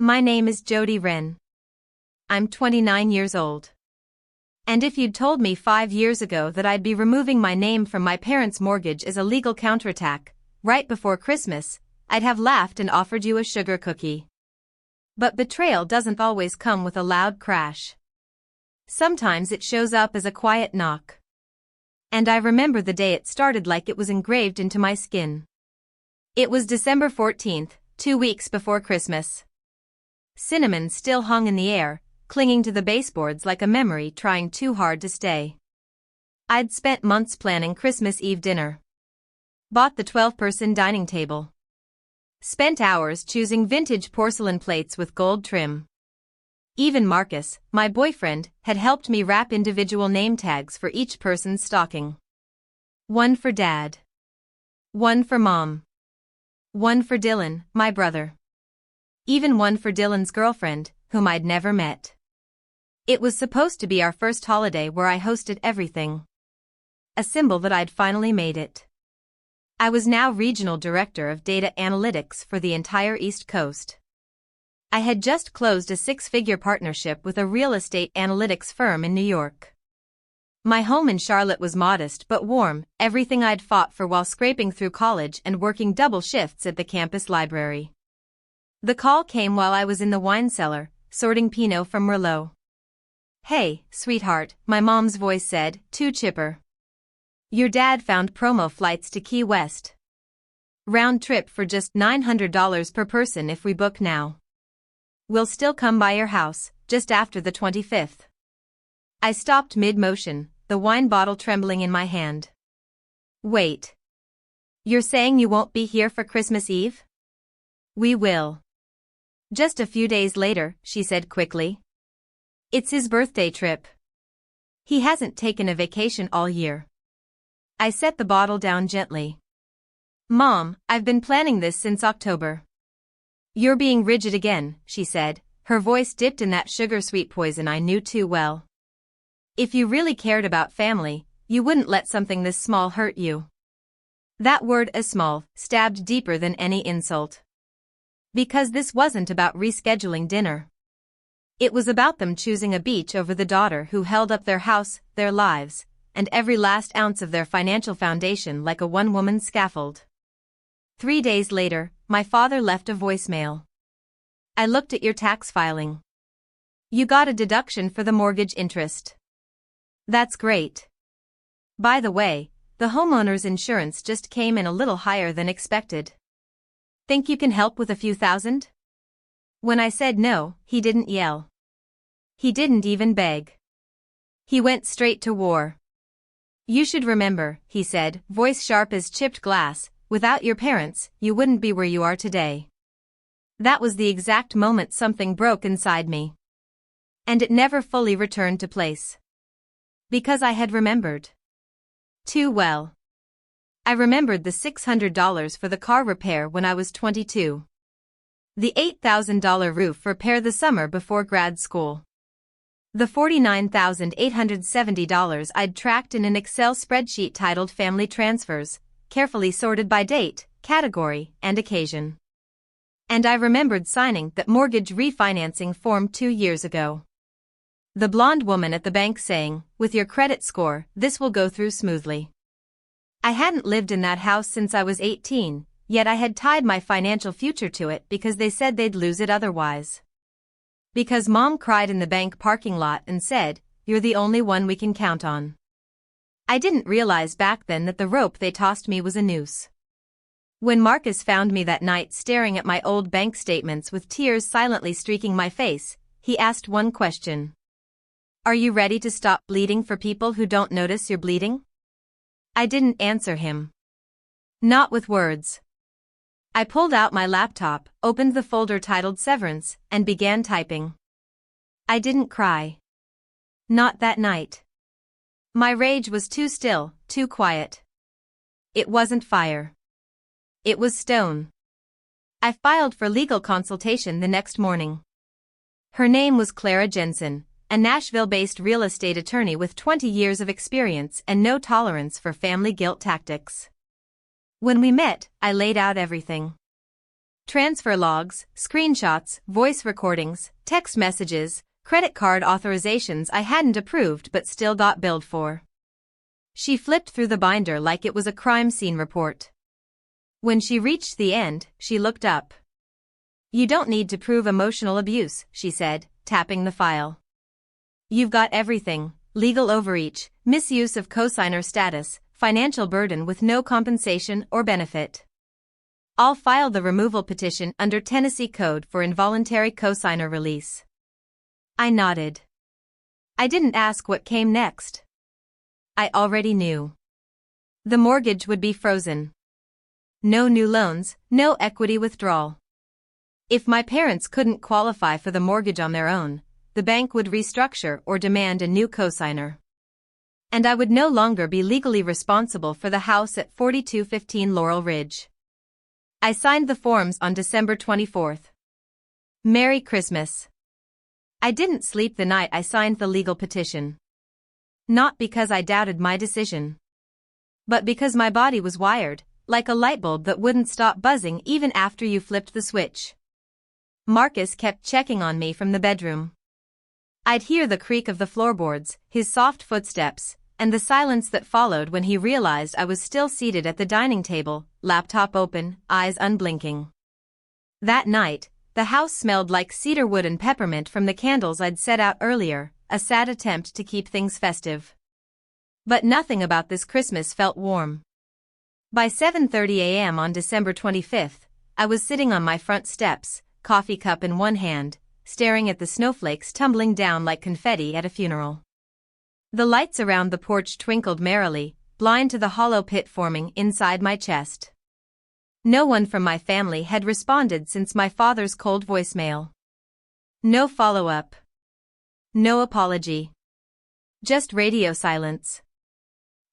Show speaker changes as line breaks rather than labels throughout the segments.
My name is Jody Wren. I'm 29 years old. And if you'd told me 5 years ago that I'd be removing my name from my parents' mortgage as a legal counterattack, right before Christmas, I'd have laughed and offered you a sugar cookie. But betrayal doesn't always come with a loud crash. Sometimes it shows up as a quiet knock. And I remember the day it started like it was engraved into my skin. It was December 14th, 2 weeks before Christmas. Cinnamon still hung in the air, clinging to the baseboards like a memory trying too hard to stay. I'd spent months planning Christmas Eve dinner. Bought the 12-person dining table. Spent hours choosing vintage porcelain plates with gold trim. Even Marcus, my boyfriend, had helped me wrap individual name tags for each person's stocking. One for Dad. One for Mom. One for Dylan, my brother. Even one for Dylan's girlfriend, whom I'd never met. It was supposed to be our first holiday where I hosted everything. A symbol that I'd finally made it. I was now regional director of data analytics for the entire East Coast. I had just closed a 6-figure partnership with a real estate analytics firm in New York. My home in Charlotte was modest but warm, everything I'd fought for while scraping through college and working double shifts at the campus library. The call came while I was in the wine cellar, sorting Pinot from Merlot. "Hey, sweetheart," my mom's voice said, too chipper. "Your dad found promo flights to Key West. Round trip for just $900 per person if we book now. We'll still come by your house, just after the 25th. I stopped mid-motion, the wine bottle trembling in my hand. "Wait. You're saying you won't be here for Christmas Eve?" "We will." "Just a few days later," she said quickly. "It's his birthday trip. He hasn't taken a vacation all year." I set the bottle down gently. "Mom, I've been planning this since October." "You're being rigid again," she said, her voice dipped in that sugar-sweet poison I knew too well. "If you really cared about family, you wouldn't let something this small hurt you." That word "as small" stabbed deeper than any insult. Because this wasn't about rescheduling dinner. It was about them choosing a beach over the daughter who held up their house, their lives, and every last ounce of their financial foundation like a one-woman scaffold. 3 days later, my father left a voicemail. "I looked at your tax filing. You got a deduction for the mortgage interest. That's great. By the way, the homeowner's insurance just came in a little higher than expected. Think you can help with a few thousand?" When I said no, he didn't yell. He didn't even beg. He went straight to war. "You should remember," he said, voice sharp as chipped glass, "without your parents, you wouldn't be where you are today." That was the exact moment something broke inside me. And it never fully returned to place. Because I had remembered. Too well. I remembered the $600 for the car repair when I was 22. The $8,000 roof repair the summer before grad school. The $49,870 I'd tracked in an Excel spreadsheet titled Family Transfers, carefully sorted by date, category, and occasion. And I remembered signing that mortgage refinancing form 2 years ago. The blonde woman at the bank saying, "With your credit score, this will go through smoothly." I hadn't lived in that house since I was 18, yet I had tied my financial future to it because they said they'd lose it otherwise. Because Mom cried in the bank parking lot and said, "You're the only one we can count on." I didn't realize back then that the rope they tossed me was a noose. When Marcus found me that night staring at my old bank statements with tears silently streaking my face, he asked one question. "Are you ready to stop bleeding for people who don't notice you're bleeding?" I didn't answer him. Not with words. I pulled out my laptop, opened the folder titled Severance, and began typing. I didn't cry. Not that night. My rage was too still, too quiet. It wasn't fire. It was stone. I filed for legal consultation the next morning. Her name was Clara Jensen, a Nashville-based real estate attorney with 20 years of experience and no tolerance for family guilt tactics. When we met, I laid out everything. Transfer logs, screenshots, voice recordings, text messages, credit card authorizations I hadn't approved but still got billed for. She flipped through the binder like it was a crime scene report. When she reached the end, she looked up. "You don't need to prove emotional abuse," she said, tapping the file. "You've got everything: legal overreach, misuse of cosigner status, financial burden with no compensation or benefit. I'll file the removal petition under Tennessee Code for involuntary cosigner release." I nodded. I didn't ask what came next. I already knew. The mortgage would be frozen. No new loans, no equity withdrawal. If my parents couldn't qualify for the mortgage on their own, the bank would restructure or demand a new cosigner. And I would no longer be legally responsible for the house at 4215 Laurel Ridge. I signed the forms on December 24th. Merry Christmas. I didn't sleep the night I signed the legal petition. Not because I doubted my decision, but because my body was wired, like a light bulb that wouldn't stop buzzing even after you flipped the switch. Marcus kept checking on me from the bedroom. I'd hear the creak of the floorboards, his soft footsteps, and the silence that followed when he realized I was still seated at the dining table, laptop open, eyes unblinking. That night, the house smelled like cedar wood and peppermint from the candles I'd set out earlier, a sad attempt to keep things festive. But nothing about this Christmas felt warm. By 7:30 a.m. on December 25th, I was sitting on my front steps, coffee cup in one hand, staring at the snowflakes tumbling down like confetti at a funeral. The lights around the porch twinkled merrily, blind to the hollow pit forming inside my chest. No one from my family had responded since my father's cold voicemail. No follow-up. No apology. Just radio silence.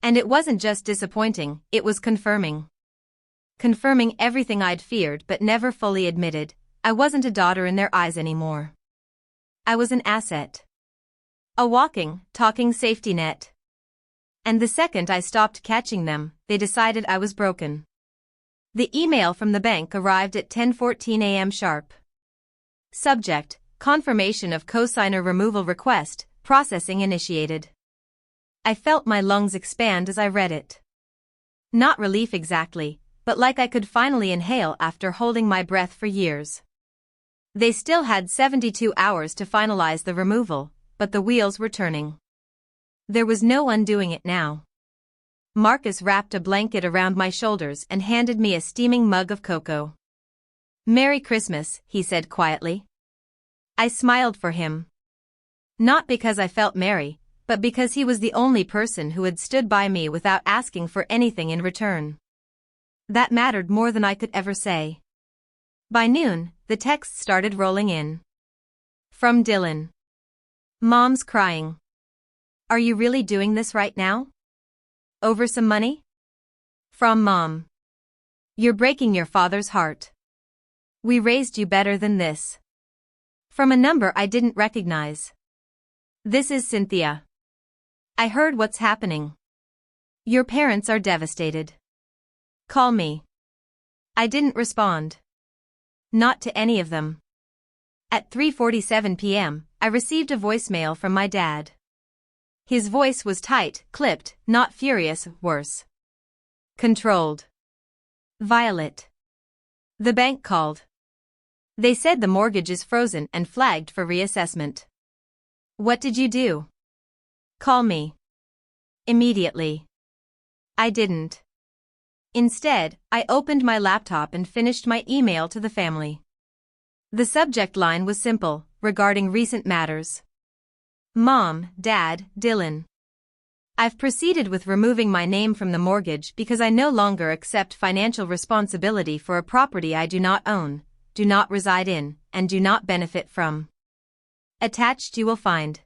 And it wasn't just disappointing, it was confirming. Confirming everything I'd feared but never fully admitted: I wasn't a daughter in their eyes anymore. I was an asset. A walking, talking safety net. And the second I stopped catching them, they decided I was broken. The email from the bank arrived at 10:14 a.m. sharp. Subject: confirmation of cosigner removal request, processing initiated. I felt my lungs expand as I read it. Not relief exactly, but like I could finally inhale after holding my breath for years. They still had 72 hours to finalize the removal, but the wheels were turning. There was no undoing it now. Marcus wrapped a blanket around my shoulders and handed me a steaming mug of cocoa. "Merry Christmas," he said quietly. I smiled for him. Not because I felt merry, but because he was the only person who had stood by me without asking for anything in return. That mattered more than I could ever say. By noon, the texts started rolling in. From Dylan. "Mom's crying. Are you really doing this right now? Over some money?" From Mom. "You're breaking your father's heart. We raised you better than this." From a number I didn't recognize. "This is Cynthia. I heard what's happening. Your parents are devastated. Call me." I didn't respond. Not to any of them. At 3:47 p.m., I received a voicemail from my dad. His voice was tight, clipped, not furious, worse. Controlled. "Violet. The bank called. They said the mortgage is frozen and flagged for reassessment. What did you do?" "Call me. Immediately." I didn't. Instead, I opened my laptop and finished my email to the family. The subject line was simple: regarding recent matters. Mom, Dad, Dylan. I've proceeded with removing my name from the mortgage because I no longer accept financial responsibility for a property I do not own, do not reside in, and do not benefit from. Attached you will find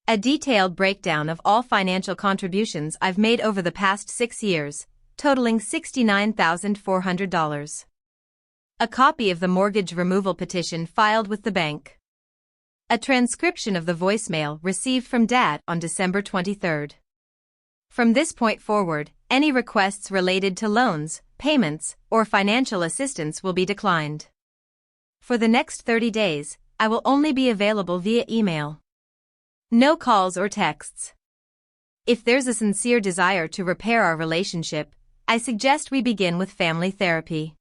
a detailed breakdown of all financial contributions I've made over the past 6 years, totaling $69,400. A copy of the mortgage removal petition filed with the bank. A transcription of the voicemail received from Dad on December 23rd. From this point forward, Any requests related to loans, payments, or financial assistance will be declined. For the next 30 days, I will only be available via email. No calls or texts. If there's a sincere desire to repair our relationship, I suggest we begin with family therapy.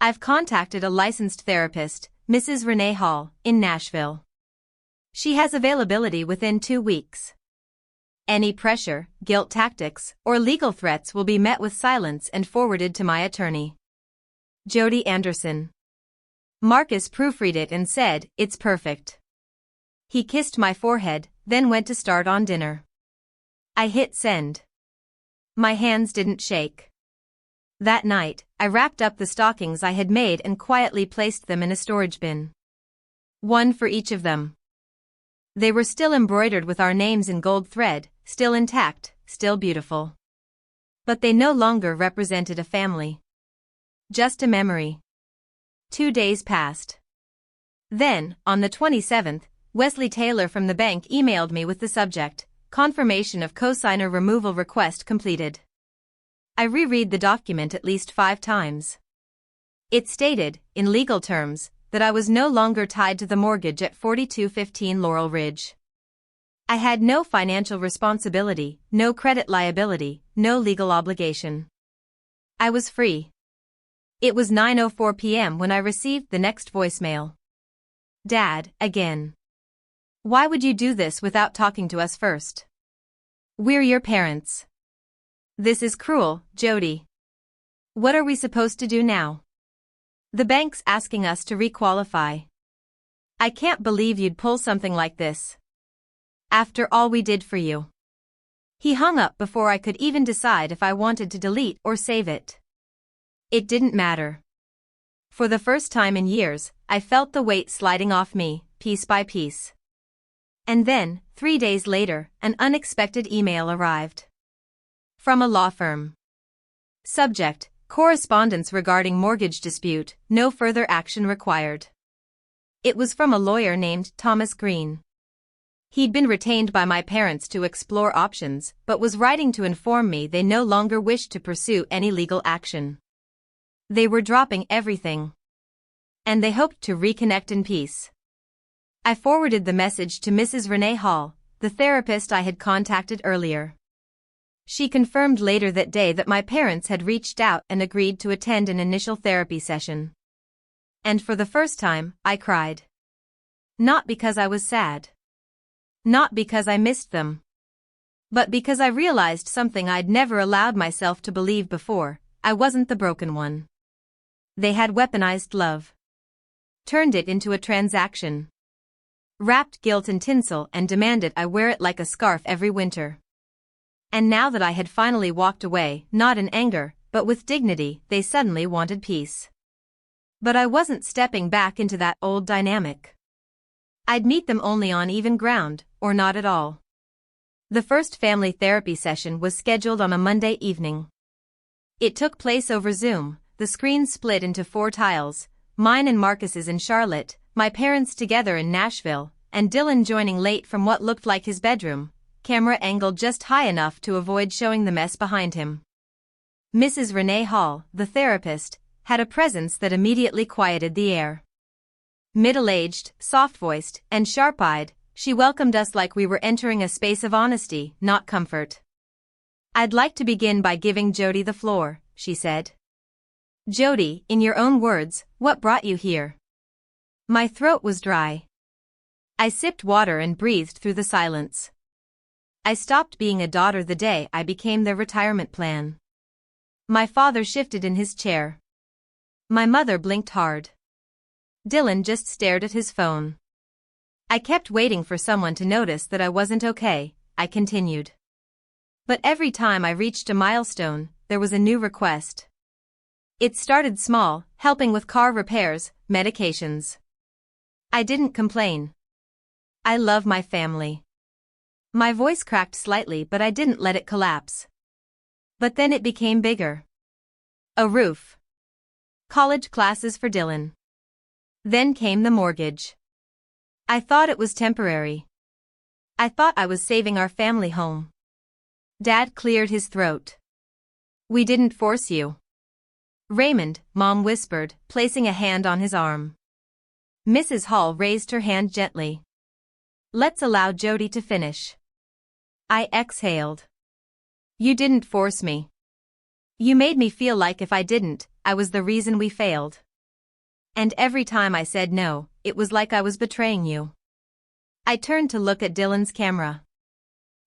I've contacted a licensed therapist, Mrs. Renee Hall, in Nashville. She has availability within 2 weeks. Any pressure, guilt tactics, or legal threats will be met with silence and forwarded to my attorney. Jody Anderson. Marcus proofread it and said, "It's perfect." He kissed my forehead, then went to start on dinner. I hit send. My hands didn't shake. That night, I wrapped up the stockings I had made and quietly placed them in a storage bin. One for each of them. They were still embroidered with our names in gold thread, still intact, still beautiful. But they no longer represented a family. Just a memory. 2 days passed. Then, on the 27th, Wesley Taylor from the bank emailed me with the subject, "Confirmation of cosigner removal request completed." I reread the document at least 5 times. It stated, in legal terms, that I was no longer tied to the mortgage at 4215 Laurel Ridge. I had no financial responsibility, no credit liability, no legal obligation. I was free. It was 9:04 p.m. when I received the next voicemail. "Dad, again. Why would you do this without talking to us first? We're your parents. This is cruel, Jody. What are we supposed to do now? The bank's asking us to requalify. I can't believe you'd pull something like this. After all we did for you." He hung up before I could even decide if I wanted to delete or save it. It didn't matter. For the first time in years, I felt the weight sliding off me, piece by piece. And then, 3 days later, an unexpected email arrived. From a law firm. Subject, correspondence regarding mortgage dispute, no further action required. It was from a lawyer named Thomas Green. He'd been retained by my parents to explore options, but was writing to inform me they no longer wished to pursue any legal action. They were dropping everything. And they hoped to reconnect in peace. I forwarded the message to Mrs. Renee Hall, the therapist I had contacted earlier. She confirmed later that day that my parents had reached out and agreed to attend an initial therapy session. And for the first time, I cried. Not because I was sad. Not because I missed them. But because I realized something I'd never allowed myself to believe before: I wasn't the broken one. They had weaponized love. Turned it into a transaction. Wrapped guilt in tinsel and demanded I wear it like a scarf every winter. And now that I had finally walked away, not in anger, but with dignity, they suddenly wanted peace. But I wasn't stepping back into that old dynamic. I'd meet them only on even ground, or not at all. The first family therapy session was scheduled on a Monday evening. It took place over Zoom, the screen split into 4 tiles, mine and Marcus's in Charlotte, my parents together in Nashville, and Dylan joining late from what looked like his bedroom, camera angled just high enough to avoid showing the mess behind him. Mrs. Renee Hall, the therapist, had a presence that immediately quieted the air. Middle-aged, soft-voiced, and sharp-eyed, she welcomed us like we were entering a space of honesty, not comfort. "I'd like to begin by giving Jody the floor," she said. "Jody, in your own words, what brought you here?" My throat was dry. I sipped water and breathed through the silence. I stopped being a daughter the day I became their retirement plan. My father shifted in his chair. My mother blinked hard. Dylan just stared at his phone. I kept waiting for someone to notice that I wasn't okay, I continued. But every time I reached a milestone, there was a new request. It started small, helping with car repairs, medications. I didn't complain. I love my family. My voice cracked slightly, but I didn't let it collapse. But then it became bigger. A roof. College classes for Dylan. Then came the mortgage. I thought it was temporary. I thought I was saving our family home. Dad cleared his throat. We didn't force you. Raymond, Mom whispered, placing a hand on his arm. Mrs. Hall raised her hand gently. Let's allow Jody to finish. I exhaled. You didn't force me. You made me feel like if I didn't, I was the reason we failed. And every time I said no, it was like I was betraying you. I turned to look at Dylan's camera.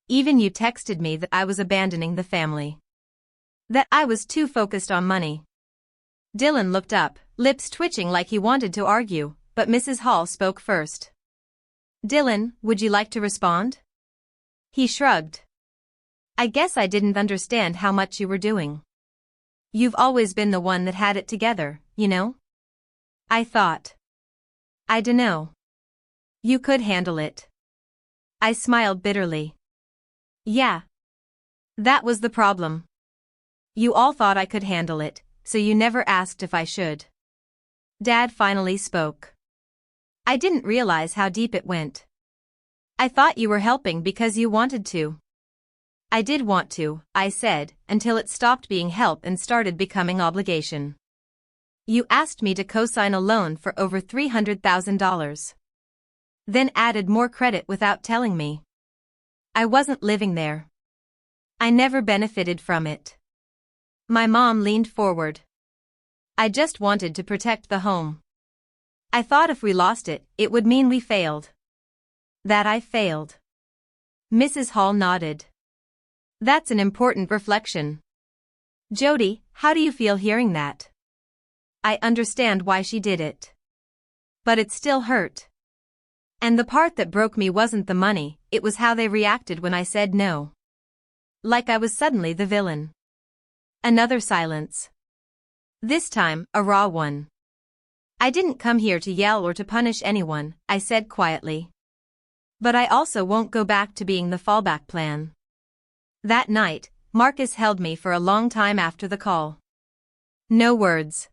Even you texted me that I was abandoning the family. That I was too focused on money. Dylan looked up, lips twitching like he wanted to argue, but Mrs. Hall spoke first. Dylan, would you like to respond? He shrugged. I guess I didn't understand how much you were doing. You've always been the one that had it together, you know? I thought. I dunno. You could handle it. I smiled bitterly. Yeah. That was the problem. You all thought I could handle it, so you never asked if I should. Dad finally spoke. I didn't realize how deep it went. I thought you were helping because you wanted to. I did want to, I said, until it stopped being help and started becoming obligation. You asked me to co-sign a loan for over $300,000. Then added more credit without telling me. I wasn't living there. I never benefited from it. My mom leaned forward. I just wanted to protect the home. I thought if we lost it, it would mean we failed. That I failed. Mrs. Hall nodded. That's an important reflection. Jody, how do you feel hearing that? I understand why she did it. But it still hurt. And the part that broke me wasn't the money, it was how they reacted when I said no. Like I was suddenly the villain. Another silence. This time, a raw one. I didn't come here to yell or to punish anyone, I said quietly. But I also won't go back to being the fallback plan. That night, Marcus held me for a long time after the call. No words.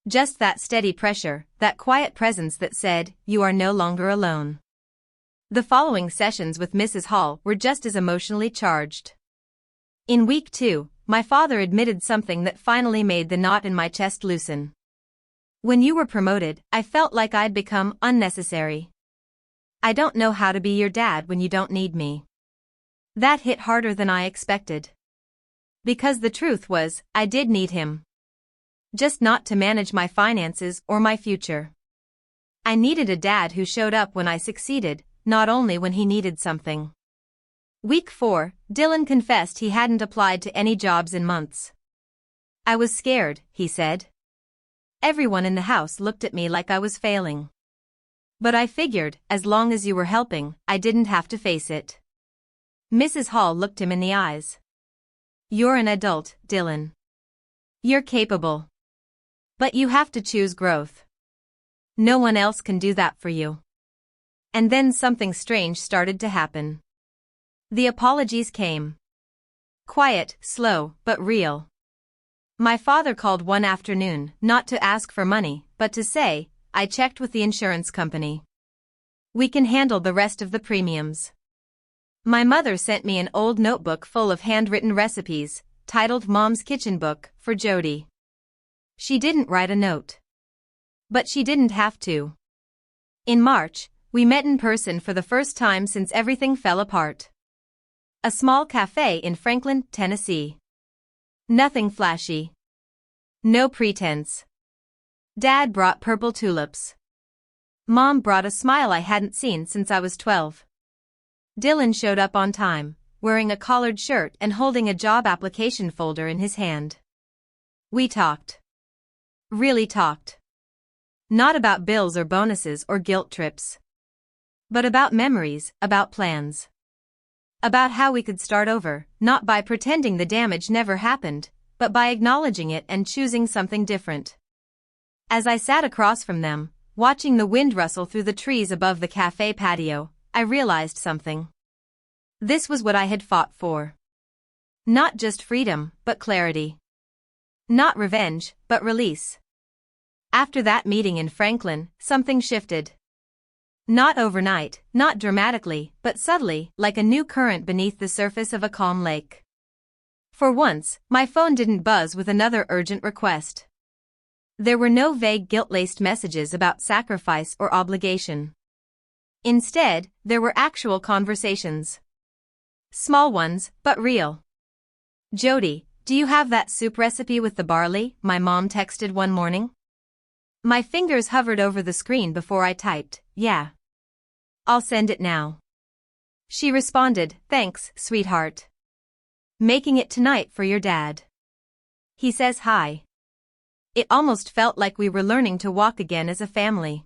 Just that steady pressure, that quiet presence that said, you are no longer alone. The following sessions with Mrs. Hall were just as emotionally charged. In week 2, my father admitted something that finally made the knot in my chest loosen. When you were promoted, I felt like I'd become unnecessary. I don't know how to be your dad when you don't need me. That hit harder than I expected. Because the truth was, I did need him. Just not to manage my finances or my future. I needed a dad who showed up when I succeeded, not only when he needed something. Week 4, Dylan confessed he hadn't applied to any jobs in months. I was scared, he said. Everyone in the house looked at me like I was failing. But I figured, as long as you were helping, I didn't have to face it. Mrs. Hall looked him in the eyes. You're an adult, Dylan. You're capable. But you have to choose growth. No one else can do that for you. And then something strange started to happen. The apologies came. Quiet, slow, but real. My father called one afternoon, not to ask for money, but to say, I checked with the insurance company. We can handle the rest of the premiums. My mother sent me an old notebook full of handwritten recipes, titled Mom's Kitchen Book, for Jody. She didn't write a note. But she didn't have to. In March, we met in person for the first time since everything fell apart. A small cafe in Franklin, Tennessee. Nothing flashy. No pretense. Dad brought purple tulips. Mom brought a smile I hadn't seen since I was 12. Dylan showed up on time, wearing a collared shirt and holding a job application folder in his hand. We talked. Really talked. Not about bills or bonuses or guilt trips. But about memories, about plans. About how we could start over, not by pretending the damage never happened, but by acknowledging it and choosing something different. As I sat across from them, watching the wind rustle through the trees above the cafe patio, I realized something. This was what I had fought for. Not just freedom, but clarity. Not revenge, but release. After that meeting in Franklin, something shifted. Not overnight, not dramatically, but subtly, like a new current beneath the surface of a calm lake. For once, my phone didn't buzz with another urgent request. There were no vague guilt-laced messages about sacrifice or obligation. Instead, there were actual conversations. Small ones, but real. "Jody, do you have that soup recipe with the barley?" my mom texted one morning. My fingers hovered over the screen before I typed, "Yeah. I'll send it now." She responded, "Thanks, sweetheart. Making it tonight for your dad. He says hi." It almost felt like we were learning to walk again as a family.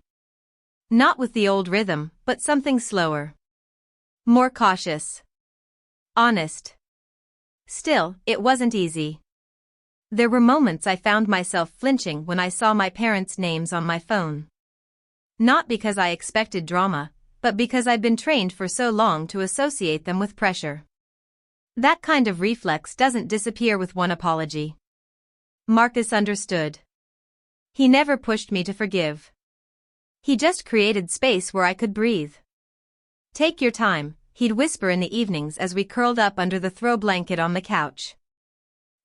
Not with the old rhythm, but something slower. More cautious. Honest. Still, it wasn't easy. There were moments I found myself flinching when I saw my parents' names on my phone. Not because I expected drama, but because I'd been trained for so long to associate them with pressure. That kind of reflex doesn't disappear with one apology. Marcus understood. He never pushed me to forgive. He just created space where I could breathe. "Take your time," he'd whisper in the evenings as we curled up under the throw blanket on the couch.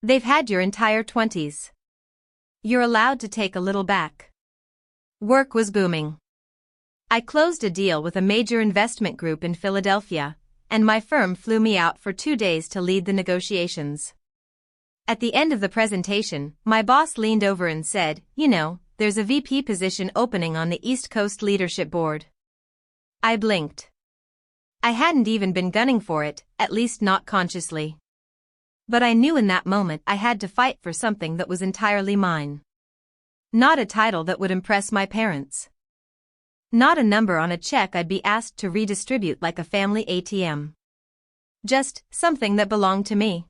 "They've had your entire 20s. You're allowed to take a little back." Work was booming. I closed a deal with a major investment group in Philadelphia, and my firm flew me out for 2 days to lead the negotiations. At the end of the presentation, my boss leaned over and said, "You know, there's a VP position opening on the East Coast Leadership Board." I blinked. I hadn't even been gunning for it, at least not consciously. But I knew in that moment I had to fight for something that was entirely mine. Not a title that would impress my parents. Not a number on a check I'd be asked to redistribute like a family ATM. Just something that belonged to me.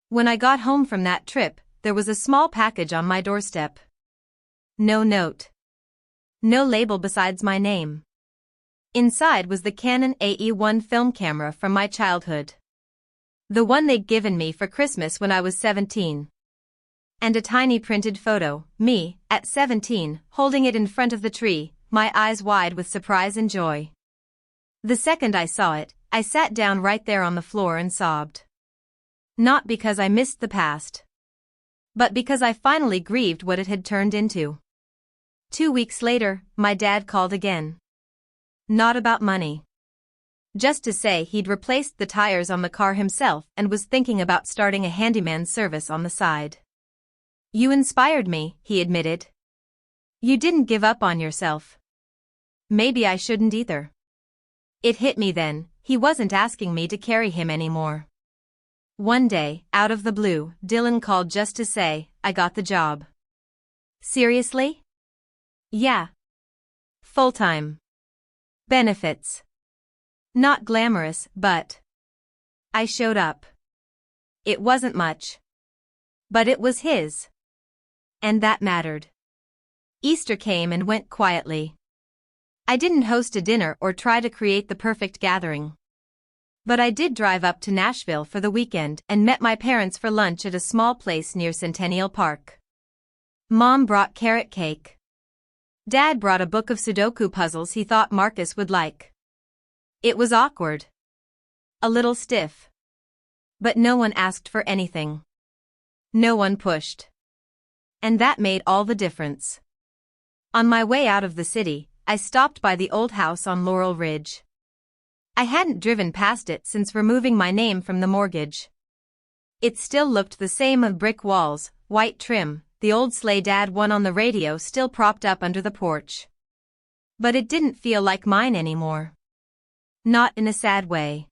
When I got home from that trip, there was a small package on my doorstep. No note. No label besides my name. Inside was the Canon AE-1 film camera from my childhood. The one they'd given me for Christmas when I was 17. And a tiny printed photo, me, at 17, holding it in front of the tree, my eyes wide with surprise and joy. The second I saw it, I sat down right there on the floor and sobbed. Not because I missed the past, but because I finally grieved what it had turned into. 2 weeks later, my dad called again. Not about money. Just to say he'd replaced the tires on the car himself and was thinking about starting a handyman service on the side. "You inspired me," he admitted. "You didn't give up on yourself." Maybe I shouldn't either. It hit me then, he wasn't asking me to carry him anymore. One day, out of the blue, Dylan called just to say, "I got the job." "Seriously?" "Yeah. Full-time. Benefits. Not glamorous, but..." I showed up. It wasn't much. But it was his. And that mattered. Easter came and went quietly. I didn't host a dinner or try to create the perfect gathering. But I did drive up to Nashville for the weekend and met my parents for lunch at a small place near Centennial Park. Mom brought carrot cake. Dad brought a book of Sudoku puzzles he thought Marcus would like. It was awkward. A little stiff. But no one asked for anything. No one pushed. And that made all the difference. On my way out of the city, I stopped by the old house on Laurel Ridge. I hadn't driven past it since removing my name from the mortgage. It still looked the same of brick walls, white trim, the old sleigh Dad won on the radio still propped up under the porch. But it didn't feel like mine anymore. Not in a sad way.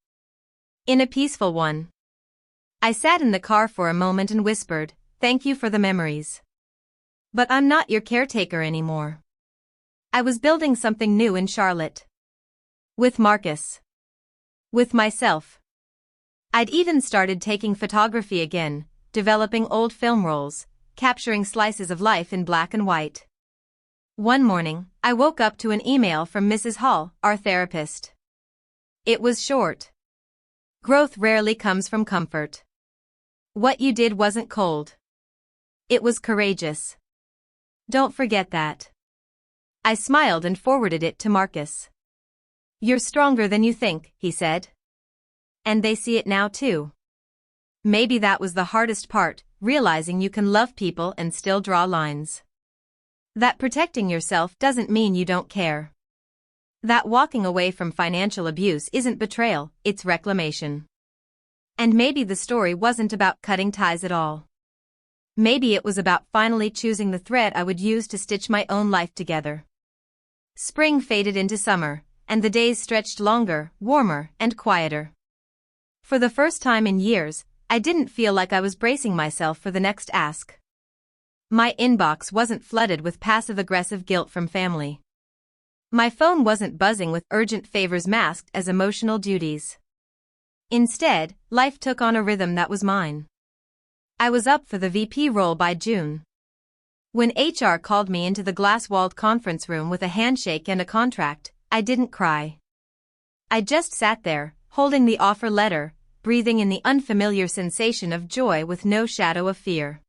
In a peaceful one. I sat in the car for a moment and whispered, "Thank you for the memories. But I'm not your caretaker anymore." I was building something new in Charlotte. With Marcus. With myself. I'd even started taking photography again, developing old film rolls, capturing slices of life in black and white. One morning, I woke up to an email from Mrs. Hall, our therapist. It was short. "Growth rarely comes from comfort. What you did wasn't cold. It was courageous. Don't forget that." I smiled and forwarded it to Marcus. "You're stronger than you think," he said. "And they see it now too." Maybe that was the hardest part, realizing you can love people and still draw lines. That protecting yourself doesn't mean you don't care. That walking away from financial abuse isn't betrayal, it's reclamation. And maybe the story wasn't about cutting ties at all. Maybe it was about finally choosing the thread I would use to stitch my own life together. Spring faded into summer, and the days stretched longer, warmer, and quieter. For the first time in years, I didn't feel like I was bracing myself for the next ask. My inbox wasn't flooded with passive-aggressive guilt from family. My phone wasn't buzzing with urgent favors masked as emotional duties. Instead, life took on a rhythm that was mine. I was up for the VP role by June. When HR called me into the glass-walled conference room with a handshake and a contract, I didn't cry. I just sat there, holding the offer letter, breathing in the unfamiliar sensation of joy with no shadow of fear.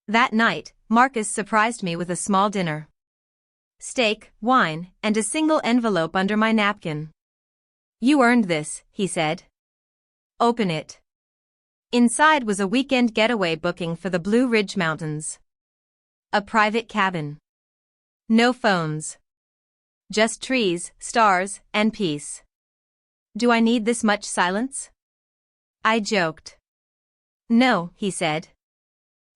That night, Marcus surprised me with a small dinner. Steak, wine, and a single envelope under my napkin. "You earned this," he said. "Open it." Inside was a weekend getaway booking for the Blue Ridge Mountains. A private cabin. No phones. Just trees, stars, and peace. "Do I need this much silence?" I joked. "No," he said.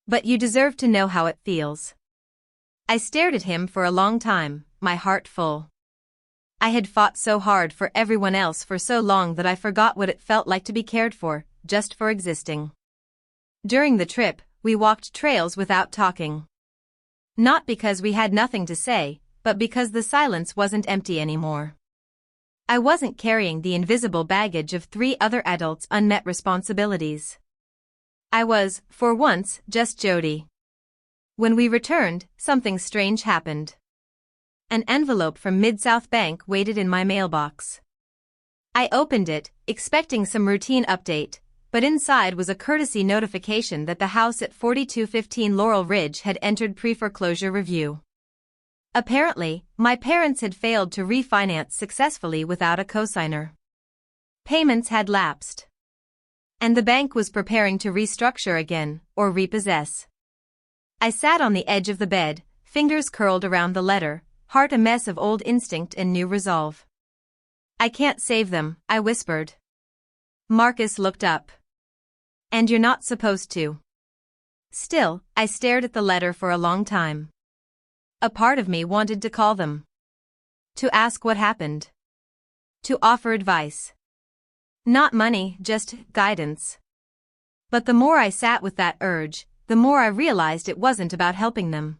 "But you deserve to know how it feels." I stared at him for a long time, my heart full. I had fought so hard for everyone else for so long that I forgot what it felt like to be cared for, just for existing. During the trip, we walked trails without talking. Not because we had nothing to say, but because the silence wasn't empty anymore. I wasn't carrying the invisible baggage of 3 other adults' unmet responsibilities. I was, for once, just Jody. When we returned, something strange happened. An envelope from Mid-South Bank waited in my mailbox. I opened it, expecting some routine update, but inside was a courtesy notification that the house at 4215 Laurel Ridge had entered pre-foreclosure review. Apparently, my parents had failed to refinance successfully without a cosigner. Payments had lapsed. And the bank was preparing to restructure again, or repossess. I sat on the edge of the bed, fingers curled around the letter, heart a mess of old instinct and new resolve. "I can't save them," I whispered. Marcus looked up. "And you're not supposed to." Still, I stared at the letter for a long time. A part of me wanted to call them. To ask what happened. To offer advice. Not money, just guidance. But the more I sat with that urge, the more I realized it wasn't about helping them.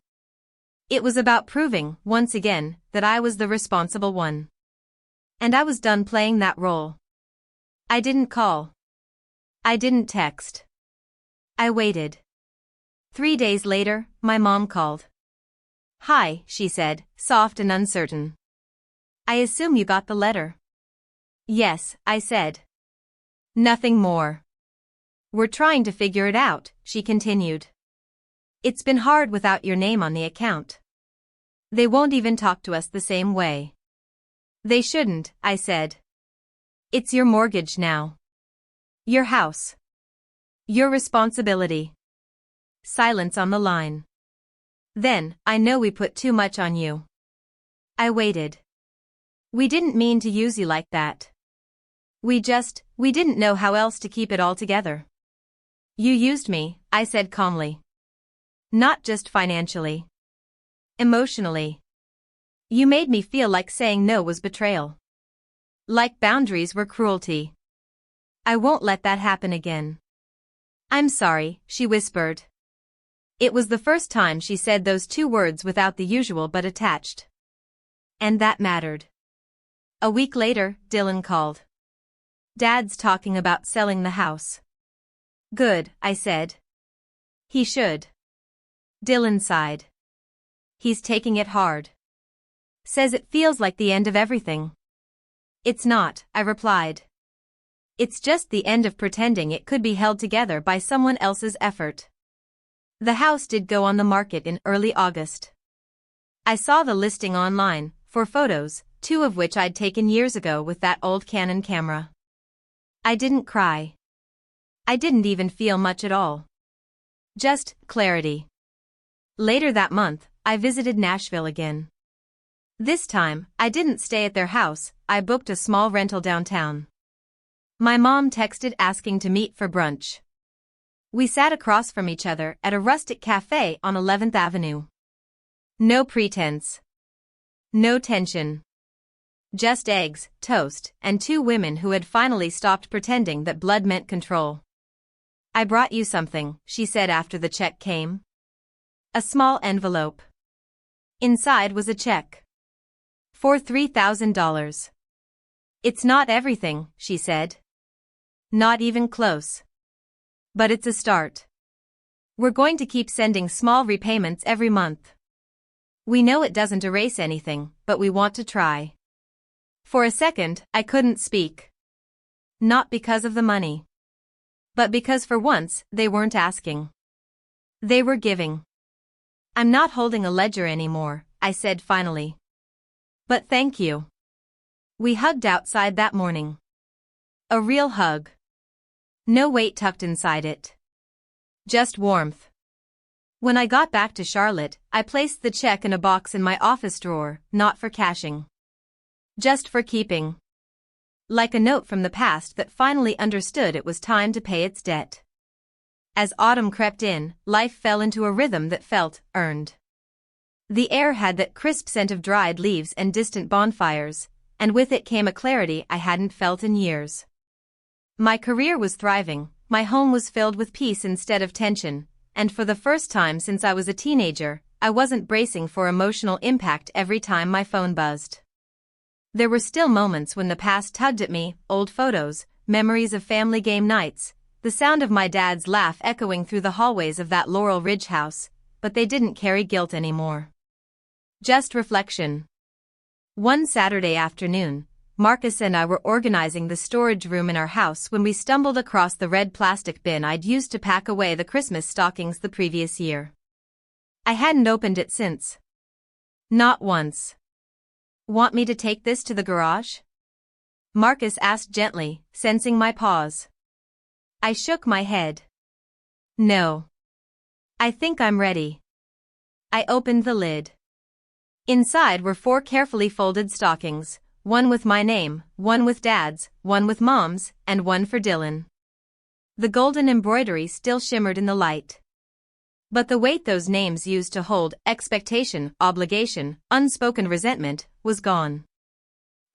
It was about proving, once again, that I was the responsible one. And I was done playing that role. I didn't call. I didn't text. I waited. 3 days later, my mom called. "Hi," she said, soft and uncertain. "I assume you got the letter." "Yes," I said. "Nothing more." "We're trying to figure it out," she continued. "It's been hard without your name on the account. They won't even talk to us the same way." "They shouldn't," I said. "It's your mortgage now. Your house. Your responsibility." Silence on the line. "Then, I know we put too much on you." I waited. "We didn't mean to use you like that. We didn't know how else to keep it all together." "You used me," I said calmly. "Not just financially. Emotionally. You made me feel like saying no was betrayal. Like boundaries were cruelty. I won't let that happen again." "I'm sorry," she whispered. It was the first time she said those 2 words without the usual but attached. And that mattered. A week later, Dylan called. "Dad's talking about selling the house." "Good," I said. "He should." Dylan sighed. "He's taking it hard. Says it feels like the end of everything." "It's not," I replied. "It's just the end of pretending it could be held together by someone else's effort." The house did go on the market in early August. I saw the listing online, for photos, 2 of which I'd taken years ago with that old Canon camera. I didn't cry. I didn't even feel much at all. Just clarity. Later that month, I visited Nashville again. This time, I didn't stay at their house, I booked a small rental downtown. My mom texted asking to meet for brunch. We sat across from each other at a rustic cafe on 11th Avenue. No pretense. No tension. Just eggs, toast, and two women who had finally stopped pretending that blood meant control. "I brought you something," she said after the check came. A small envelope. Inside was a check. For $3,000. "It's not everything," she said. "Not even close. But it's a start. We're going to keep sending small repayments every month. We know it doesn't erase anything, but we want to try." For a second, I couldn't speak. Not because of the money. But because for once, they weren't asking. They were giving. "I'm not holding a ledger anymore," I said finally. "But thank you." We hugged outside that morning. A real hug. No weight tucked inside it. Just warmth. When I got back to Charlotte, I placed the check in a box in my office drawer, not for cashing. Just for keeping. Like a note from the past that finally understood it was time to pay its debt. As autumn crept in, life fell into a rhythm that felt earned. The air had that crisp scent of dried leaves and distant bonfires, and with it came a clarity I hadn't felt in years. My career was thriving, my home was filled with peace instead of tension, and for the first time since I was a teenager, I wasn't bracing for emotional impact every time my phone buzzed. There were still moments when the past tugged at me, old photos, memories of family game nights, the sound of my dad's laugh echoing through the hallways of that Laurel Ridge house, but they didn't carry guilt anymore. Just reflection. One Saturday afternoon, Marcus and I were organizing the storage room in our house when we stumbled across the red plastic bin I'd used to pack away the Christmas stockings the previous year. I hadn't opened it since. Not once. "Want me to take this to the garage?" Marcus asked gently, sensing my pause. I shook my head. "No. I think I'm ready." I opened the lid. Inside were 4 carefully folded stockings, one with my name, one with Dad's, one with Mom's, and one for Dylan. The golden embroidery still shimmered in the light. But the weight those names used to hold, expectation, obligation, unspoken resentment, was gone.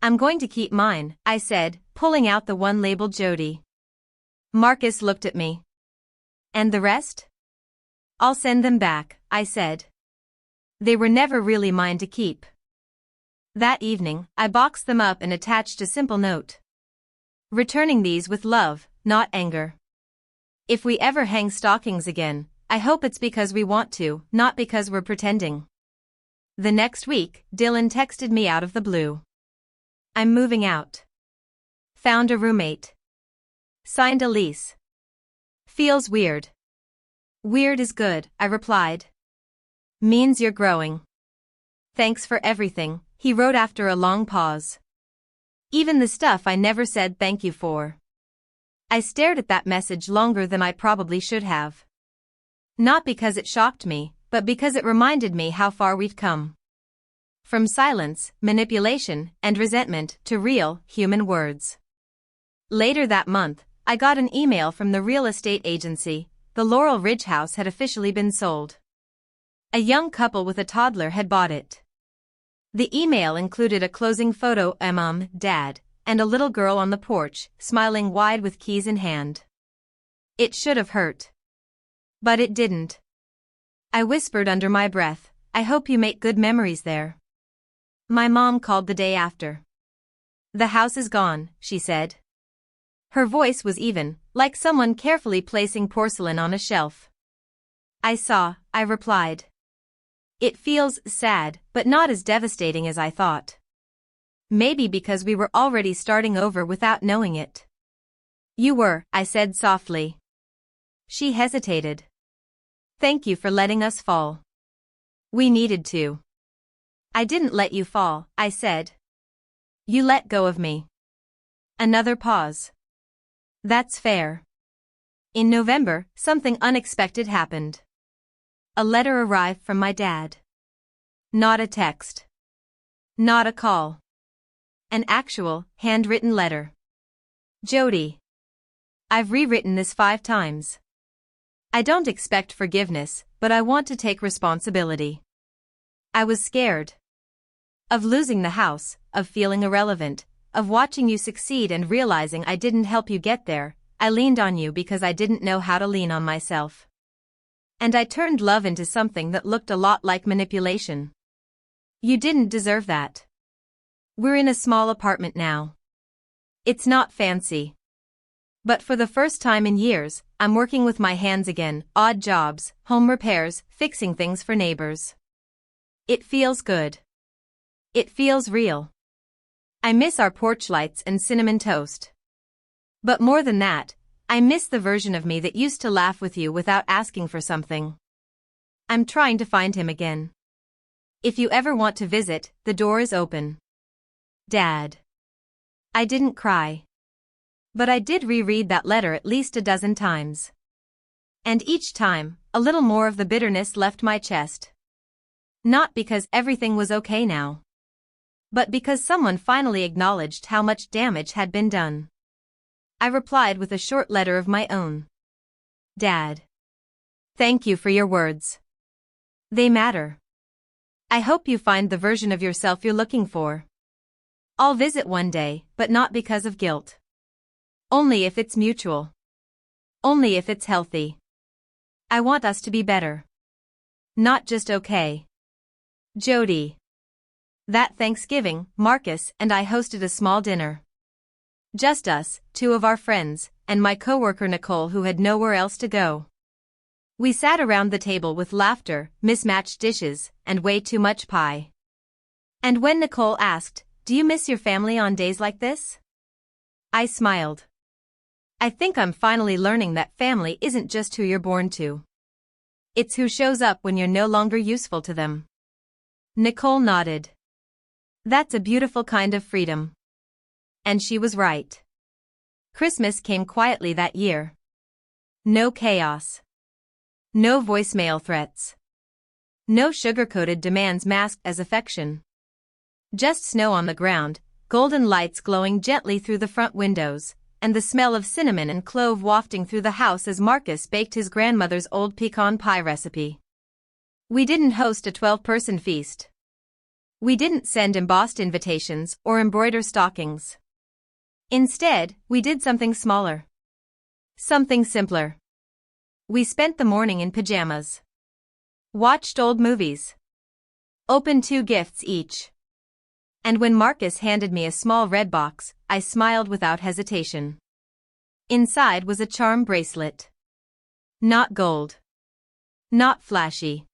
"I'm going to keep mine," I said, pulling out the one labeled Jody. Marcus looked at me. "And the rest?" "I'll send them back," I said. They were never really mine to keep. That evening, I boxed them up and attached a simple note. "Returning these with love, not anger. If we ever hang stockings again, I hope it's because we want to, not because we're pretending." The next week, Dylan texted me out of the blue. "I'm moving out. Found a roommate. Signed a lease. Feels weird." "Weird is good," I replied. "Means you're growing. Thanks for everything," he wrote after a long pause. "Even the stuff I never said thank you for." I stared at that message longer than I probably should have. Not because it shocked me, but because it reminded me how far we've come. From silence, manipulation, and resentment to real, human words. Later that month, I got an email from the real estate agency. The Laurel Ridge house had officially been sold. A young couple with a toddler had bought it. The email included a closing photo of Mom, Dad, and a little girl on the porch, smiling wide with keys in hand. It should have hurt. But it didn't. I whispered under my breath, "I hope you make good memories there." My mom called the day after. "The house is gone," she said. Her voice was even, like someone carefully placing porcelain on a shelf. I replied. "It feels sad, but not as devastating as I thought. Maybe because we were already starting over without knowing it." "You were," I said softly. She hesitated. "Thank you for letting us fall. We needed to." "I didn't let you fall," I said. "You let go of me." Another pause. "That's fair." In November, something unexpected happened. A letter arrived from my dad. Not a text. Not a call. An actual, handwritten letter. Jody. I've rewritten this 5 times. I don't expect forgiveness, but I want to take responsibility. I was scared. Of losing the house, of feeling irrelevant, of watching you succeed and realizing I didn't help you get there. I leaned on you because I didn't know how to lean on myself. And I turned love into something that looked a lot like manipulation. You didn't deserve that. We're in a small apartment now. It's not fancy. But for the first time in years, I'm working with my hands again, odd jobs, home repairs, fixing things for neighbors. It feels good. It feels real. I miss our porch lights and cinnamon toast. But more than that, I miss the version of me that used to laugh with you without asking for something. I'm trying to find him again. If you ever want to visit, the door is open. Dad. I didn't cry. But I did reread that letter at least a dozen times. And each time, a little more of the bitterness left my chest. Not because everything was okay now. But because someone finally acknowledged how much damage had been done. I replied with a short letter of my own. Dad. Thank you for your words. They matter. I hope you find the version of yourself you're looking for. I'll visit one day, but not because of guilt. Only if it's mutual. Only if it's healthy. I want us to be better. Not just okay. Jody. That Thanksgiving, Marcus and I hosted a small dinner. Just us, 2 of our friends, and my coworker Nicole who had nowhere else to go. We sat around the table with laughter, mismatched dishes, and way too much pie. And when Nicole asked, "Do you miss your family on days like this?" I smiled. I think I'm finally learning that family isn't just who you're born to. It's who shows up when you're no longer useful to them. Nicole nodded. That's a beautiful kind of freedom. And she was right. Christmas came quietly that year. No chaos. No voicemail threats. No sugar-coated demands masked as affection. Just snow on the ground, golden lights glowing gently through the front windows, and the smell of cinnamon and clove wafting through the house as Marcus baked his grandmother's old pecan pie recipe. We didn't host a 12-person feast. We didn't send embossed invitations or embroider stockings. Instead, we did something smaller. Something simpler. We spent the morning in pajamas. Watched old movies. Opened 2 gifts each. And when Marcus handed me a small red box, I smiled without hesitation. Inside was a charm bracelet. Not gold. Not flashy.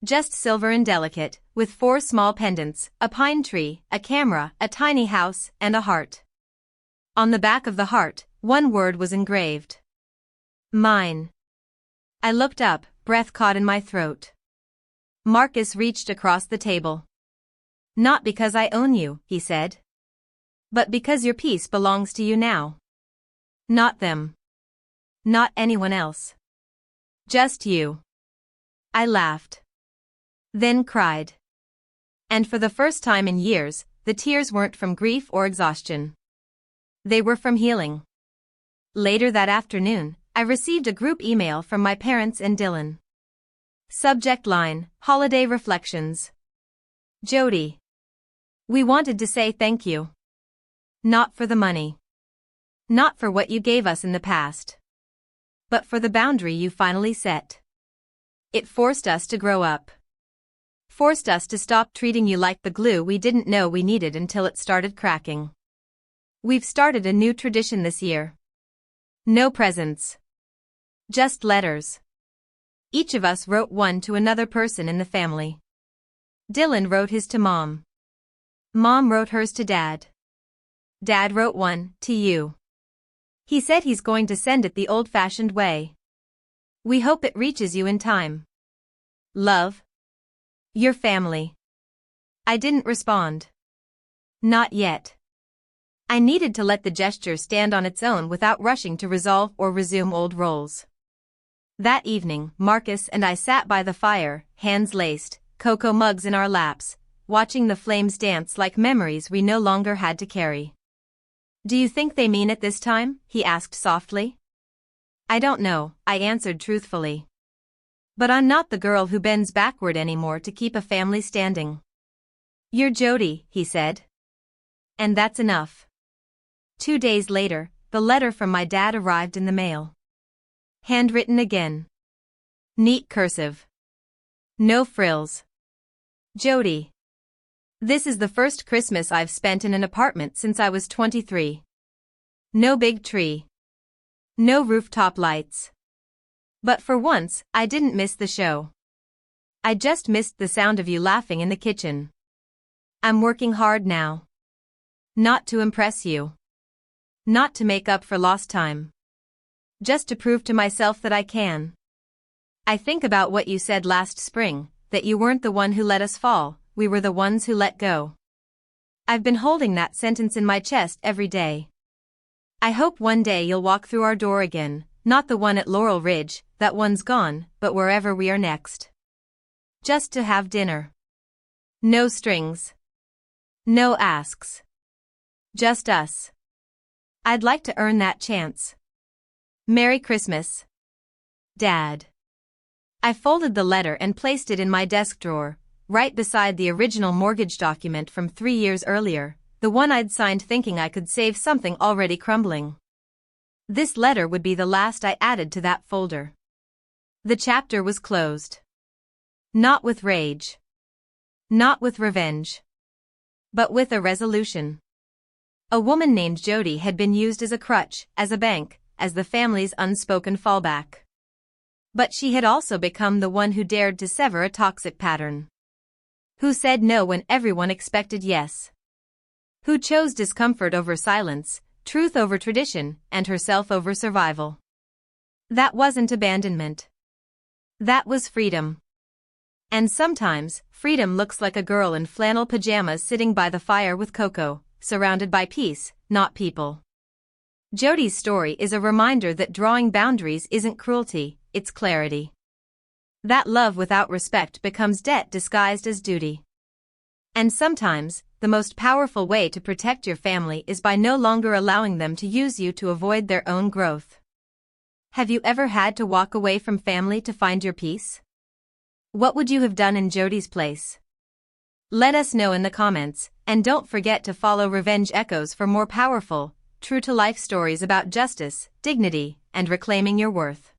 Just silver and delicate, with 4 small pendants, a pine tree, a camera, a tiny house, and a heart. On the back of the heart, one word was engraved. Mine. I looked up, breath caught in my throat. Marcus reached across the table. Not because I own you, he said. But because your peace belongs to you now. Not them. Not anyone else. Just you. I laughed. Then cried. And for the first time in years, the tears weren't from grief or exhaustion. They were from healing. Later that afternoon, I received a group email from my parents and Dylan. Subject line, Holiday Reflections. Jody. We wanted to say thank you. Not for the money. Not for what you gave us in the past. But for the boundary you finally set. It forced us to grow up. Forced us to stop treating you like the glue we didn't know we needed until it started cracking. We've started a new tradition this year. No presents. Just letters. Each of us wrote one to another person in the family. Dylan wrote his to Mom. Mom wrote hers to Dad. Dad wrote one to you. He said he's going to send it the old-fashioned way. We hope it reaches you in time. Love. Your family. I didn't respond. Not yet. I needed to let the gesture stand on its own without rushing to resolve or resume old roles. That evening, Marcus and I sat by the fire, hands laced, cocoa mugs in our laps, watching the flames dance like memories we no longer had to carry. "Do you think they mean it this time?" he asked softly. "I don't know," I answered truthfully. "But I'm not the girl who bends backward anymore to keep a family standing." "You're Jody," he said. "And that's enough." 2 days later, the letter from my dad arrived in the mail. Handwritten again. Neat cursive. No frills. "Jody. This is the first Christmas I've spent in an apartment since I was 23. No big tree. No rooftop lights. But for once, I didn't miss the show. I just missed the sound of you laughing in the kitchen. I'm working hard now. Not to impress you. Not to make up for lost time. Just to prove to myself that I can. I think about what you said last spring, that you weren't the one who let us fall, we were the ones who let go. I've been holding that sentence in my chest every day. I hope one day you'll walk through our door again, not the one at Laurel Ridge, that one's gone, but wherever we are next. Just to have dinner. No strings. No asks. Just us. I'd like to earn that chance. Merry Christmas. Dad." I folded the letter and placed it in my desk drawer, right beside the original mortgage document from 3 years earlier, the one I'd signed thinking I could save something already crumbling. This letter would be the last I added to that folder. The chapter was closed. Not with rage. Not with revenge. But with a resolution. A woman named Jody had been used as a crutch, as a bank, as the family's unspoken fallback. But she had also become the one who dared to sever a toxic pattern. Who said no when everyone expected yes. Who chose discomfort over silence, truth over tradition, and herself over survival. That wasn't abandonment. That was freedom. And sometimes, freedom looks like a girl in flannel pajamas sitting by the fire with cocoa, surrounded by peace, not people. Jody's story is a reminder that drawing boundaries isn't cruelty, it's clarity. That love without respect becomes debt disguised as duty. And sometimes, the most powerful way to protect your family is by no longer allowing them to use you to avoid their own growth. Have you ever had to walk away from family to find your peace? What would you have done in Jody's place? Let us know in the comments, and don't forget to follow Revenge Echoes for more powerful, true-to-life stories about justice, dignity, and reclaiming your worth.